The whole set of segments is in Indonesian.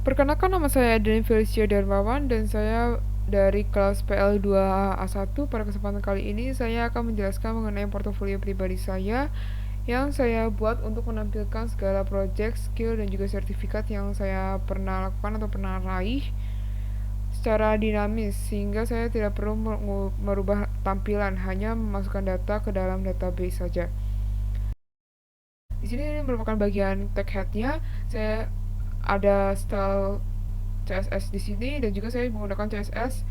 Perkenalkan, nama saya Dani Felicia Darmawan dan saya dari kelas PL2A1. Pada kesempatan kali ini saya akan menjelaskan mengenai portofolio pribadi saya yang saya buat untuk menampilkan segala project, skill, dan juga sertifikat yang saya pernah lakukan atau pernah raih secara dinamis, sehingga saya tidak perlu merubah tampilan, hanya memasukkan data ke dalam database saja. Di sini merupakan bagian tag headnya. Saya ada style CSS di sini dan juga saya menggunakan CSS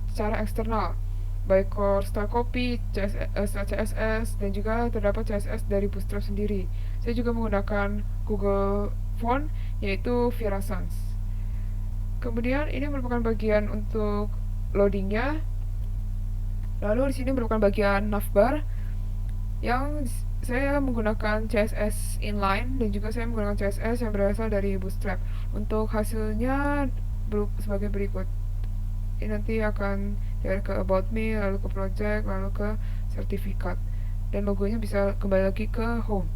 secara eksternal, baik core style copy, CSS, dan juga terdapat CSS dari Bootstrap sendiri. Saya juga menggunakan Google Font, yaitu Vera Sans. Kemudian ini merupakan bagian untuk loadingnya. Lalu di sini merupakan bagian navbar yang saya menggunakan CSS inline dan juga saya menggunakan CSS yang berasal dari Bootstrap. Untuk hasilnya sebagai berikut. Ini nanti akan dari ke about me, lalu ke project, lalu ke sertifikat, dan logonya bisa kembali lagi ke home.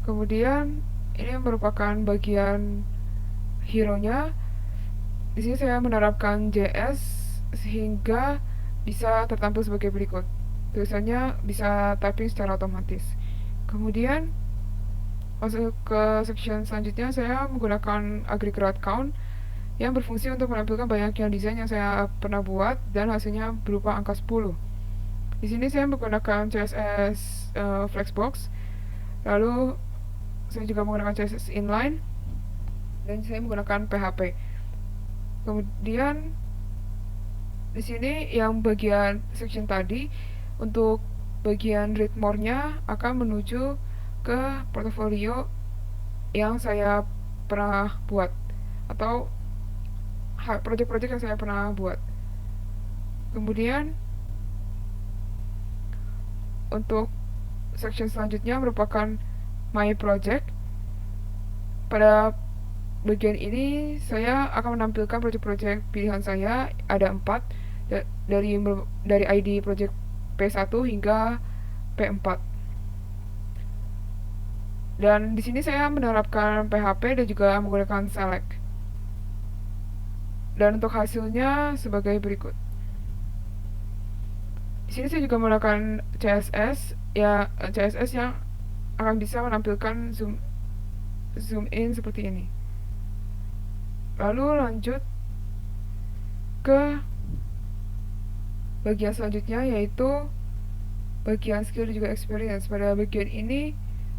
Kemudian ini merupakan bagian hero nya. Di sini saya menerapkan JS sehingga bisa tertampil sebagai berikut. Tulisannya bisa typing secara otomatis. Kemudian masuk ke section selanjutnya, saya menggunakan aggregate count yang berfungsi untuk menampilkan banyaknya desain yang saya pernah buat dan hasilnya berupa angka 10. Di sini saya menggunakan CSS Flexbox, lalu saya juga menggunakan CSS inline dan saya menggunakan PHP. Kemudian di sini yang bagian section tadi, untuk bagian read more-nya akan menuju ke portofolio yang saya pernah buat atau project-project yang saya pernah buat. Kemudian untuk section selanjutnya merupakan my project. Pada bagian ini saya akan menampilkan project-project pilihan saya, ada 4, dari ID project P1 hingga P4. Dan di sini saya menerapkan PHP dan juga menggunakan select. Dan untuk hasilnya sebagai berikut. Di sini saya juga menggunakan CSS, ya CSS yang akan bisa menampilkan zoom in seperti ini. Lalu lanjut ke bagian selanjutnya, yaitu bagian skill dan juga experience. Pada bagian ini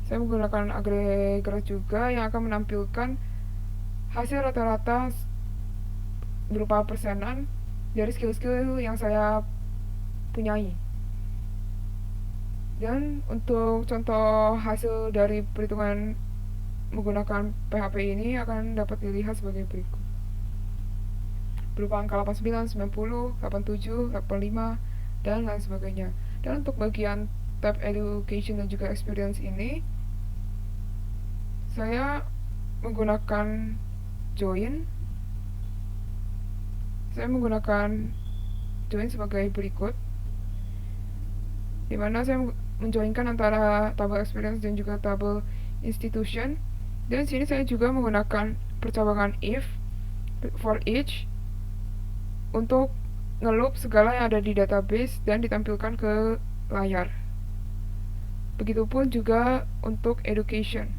saya menggunakan agregat juga yang akan menampilkan hasil rata-rata berupa persenan dari skill-skill yang saya punyai. Dan untuk contoh hasil dari perhitungan menggunakan PHP ini akan dapat dilihat sebagai berikut, berupa angka 89, 90, 87, 85, dan lain sebagainya. Dan untuk bagian tab education dan juga experience ini, saya menggunakan join. Saya menggunakan join sebagai berikut, dimana saya menjoinkan antara tabel experience dan juga tabel institution. Dan sini saya juga menggunakan percabangan if for each untuk ngeloop segala yang ada di database dan ditampilkan ke layar. Begitupun juga untuk education.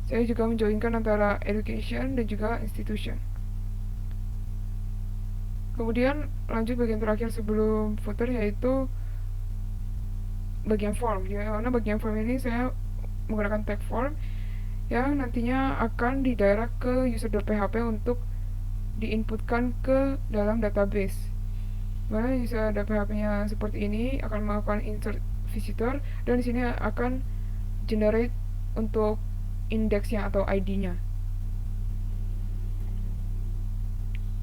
Saya juga menjoinkan antara education dan juga institution. Kemudian lanjut bagian terakhir sebelum footer, yaitu bagian form. Karena bagian form ini saya menggunakan tag form yang nantinya akan didirect ke user.php untuk diinputkan ke dalam database. Mana user.php-nya seperti ini akan melakukan insert visitor, dan di sini akan generate untuk indeksnya atau ID-nya.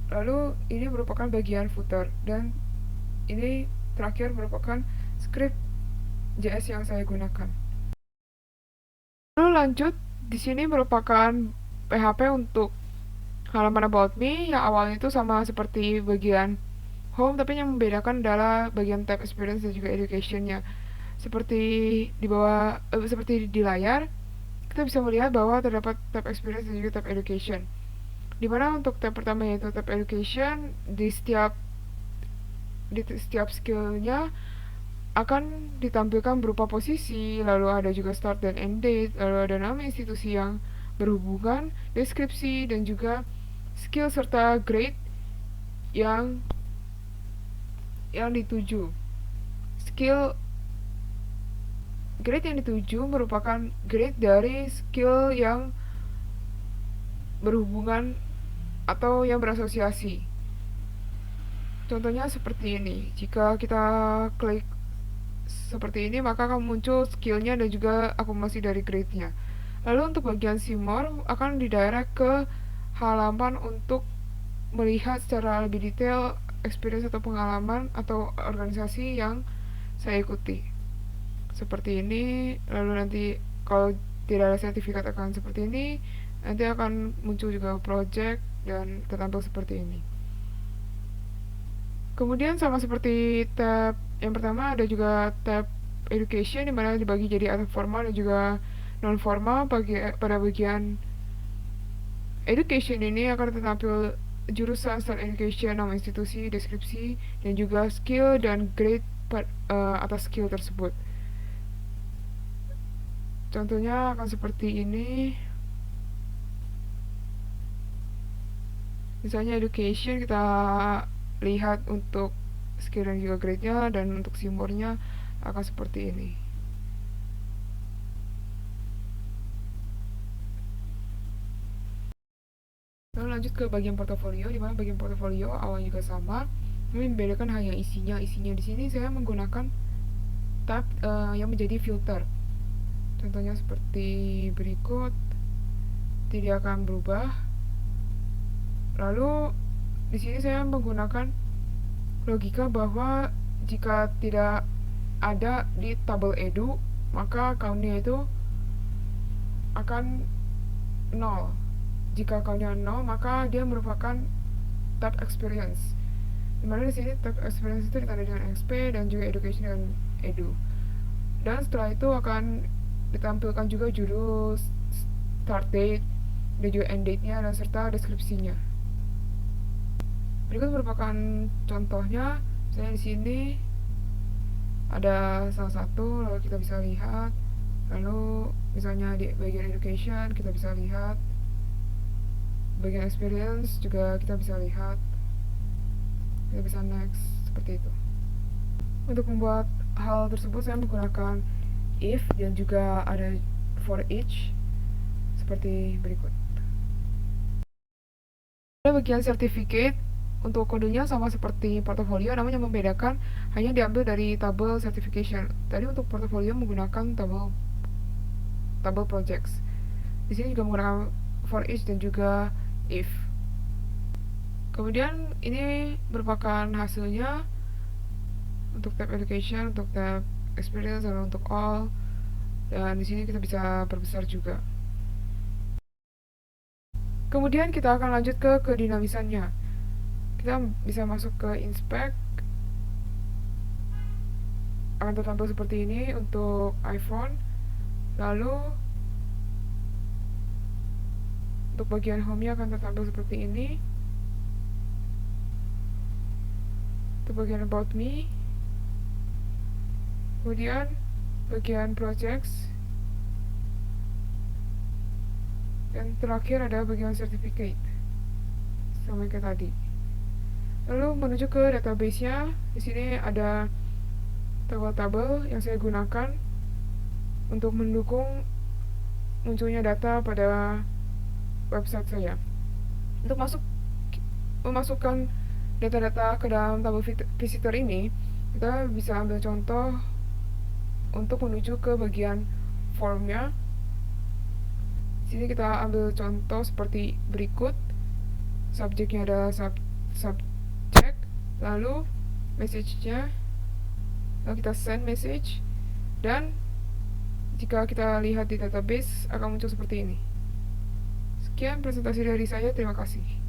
Lalu ini merupakan bagian footer, dan ini terakhir merupakan script JS yang saya gunakan. Lalu lanjut, di sini merupakan PHP untuk halaman about me yang awalnya itu sama seperti bagian home, tapi yang membedakan adalah bagian tab experience dan juga education-nya. Seperti di seperti di layar, kita bisa melihat bahwa terdapat tab experience dan juga tab education. Dimana untuk tab pertama yaitu tab education, di setiap skillnya akan ditampilkan berupa posisi, lalu ada juga start dan end date, lalu ada nama institusi yang berhubungan, deskripsi, dan juga skill serta grade yang dituju. Skill Grade yang dituju merupakan grade dari skill yang berhubungan atau yang berasosiasi. Contohnya seperti ini. Jika kita klik seperti ini, maka akan muncul skillnya dan juga akumulasi dari grade-nya. Lalu untuk bagian see more akan didirect ke halaman untuk melihat secara lebih detail experience atau pengalaman atau organisasi yang saya ikuti. Seperti ini, lalu nanti kalau tidak ada sertifikat akan seperti ini, nanti akan muncul juga project dan tertampil seperti ini. Kemudian sama seperti tab yang pertama ada juga tab education di mana dibagi jadi ada formal dan juga non formal. Pada bagian education ini akan tertampil jurusan start education, nama institusi, deskripsi, dan juga skill dan grade atas skill tersebut. Contohnya akan seperti ini. Misalnya education, kita lihat untuk skill dan juga grade-nya, dan untuk simbornya akan seperti ini. Lalu lanjut ke bagian portofolio, di mana bagian portofolio awalnya juga sama, tapi membedakan hanya isinya. Isinya di sini saya menggunakan tab yang menjadi filter. Contohnya seperti berikut, tidak akan berubah. Lalu di sini saya menggunakan logika bahwa jika tidak ada di tabel edu, maka countnya itu akan 0. Jika countnya 0, maka dia merupakan tab experience. Dimana di sini tab experience itu ditandai dengan XP dan juga education dengan edu. Dan setelah itu akan ditampilkan juga judul, start date, dan juga end date-nya, dan serta deskripsinya. Berikut merupakan contohnya. Misalnya di sini ada salah satu, lalu kita bisa lihat. Lalu misalnya di bagian education kita bisa lihat, bagian experience juga kita bisa lihat, kita bisa next, seperti itu. Untuk membuat hal tersebut saya menggunakan if dan juga ada for each seperti berikut. Pada bagian certificate, untuk kodenya sama seperti portofolio, namun yang membedakan hanya diambil dari tabel certification. Tadi untuk portofolio menggunakan tabel projects. Di sini juga menggunakan for each dan juga if. Kemudian ini merupakan hasilnya untuk tab education, untuk tab experience, dan untuk all. Dan di sini kita bisa perbesar juga. Kemudian kita akan lanjut ke kedinamisannya. Kita bisa masuk ke inspect, akan tertampil seperti ini untuk iPhone. Lalu untuk bagian home-nya akan tertampil seperti ini. Untuk bagian about me, kemudian bagian projects, dan terakhir ada bagian certificate sama kayak tadi. Lalu menuju ke database-nya, di sini ada tabel-tabel yang saya gunakan untuk mendukung munculnya data pada website saya. Untuk memasukkan data-data ke dalam tabel visitor ini, kita bisa ambil contoh untuk menuju ke bagian formnya. Di sini kita ambil contoh seperti berikut. Subjeknya ada subject, lalu message-nya, lalu kita send message, dan jika kita lihat di database akan muncul seperti ini. Sekian presentasi dari saya, terima kasih.